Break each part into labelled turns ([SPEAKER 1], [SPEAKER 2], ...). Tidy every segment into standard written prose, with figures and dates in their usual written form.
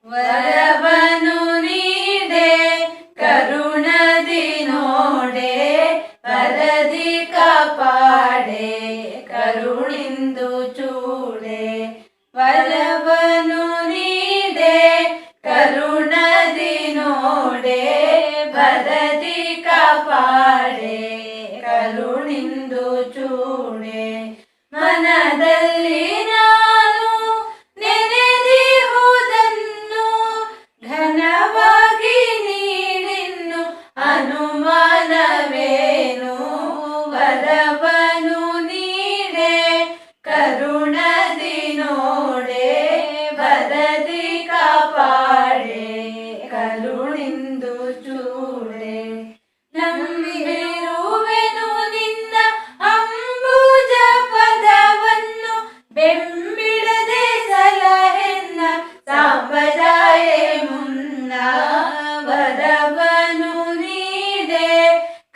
[SPEAKER 1] ವರವನು ನೀಡೆ ಕರುಣದಿ ನೋಡೆ ವರದಿ ಕಾಪಾಡೆ ಕರುಣಿಂದು ಚೂಡೆ. ವರವನು ನೀಡೆ ಕರುಣದಿ ನೋಡೆ ವರದಿ ಕಾಪಾಡೆ ಕರುಣಿಂದು ಚೂಡೆ. ಮನದಲ್ಲಿ ನಾನು ನೆನೆದಿಹುದನ್ನು ಘನವಾಗಿ ನೀಡಿನ್ನು ಅನುಮಾನವೇನು. ವರವನು ನೀಡೆ ಕರುಣದಿ ನೋಡೆ ವರದಿ ಕಾಪಾಡೆ ಕರುಣಿಂದು ಚೂಡೆ. ನಂಬಿರುವೆನು ನಿನ್ನ ಅಂಬುಜ ಪದವನ್ನು ಬೆಂಬಿಡದೆ ಸಲಹೆನ್ನ ಸಾಂಬಜಾಯೆ ಮುನ್ನ. ವರವನು ನೀಡೆ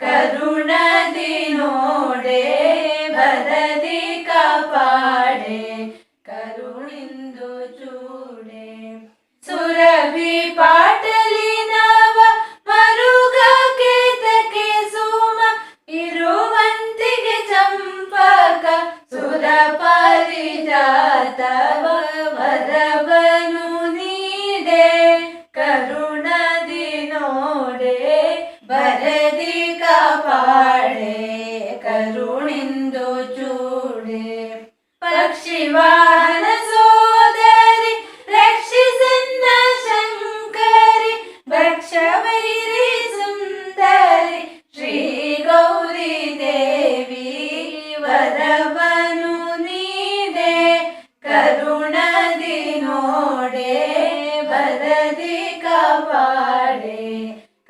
[SPEAKER 1] ಕರುಣದಿ ನೋಡೆ ವರದಿ ಕಾಪಾಡೆ ಕರುಣಿಂದು ಚೂಡೆ. ಸುರಭಿ ಪಾಟಲಿನವ ಮರುಗ ಕೇತಕೆ ಸುಮ ಇರುವಂತಿಗೆ ಚಂಪಕ ಸುರ ಪಾರಿಜಾತವ. ವರವನು ನೀಡೆ ಕರುಣದಿ ನೋಡೆ ವರದಿ ಕಾಪಾಡೆ ಕರುಣಿಂದು ಚೂಡೆ. ಪಕ್ಷಿವಾಹನ ಸೋದರಿ ರಕ್ಷಿಸನ್ನ ಶಂಕರಿ ಭಕ್ಷವೈರಿ ಸುಂದರಿ ಶ್ರೀ ಗೌರಿ ದೇವಿ. ವರವನು ನೀಡೆ ಕರುಣದಿ ನೋಡೆ ವರದಿ ಕಾಪಾಡೆ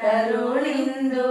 [SPEAKER 1] ಕರುಣಿಂದು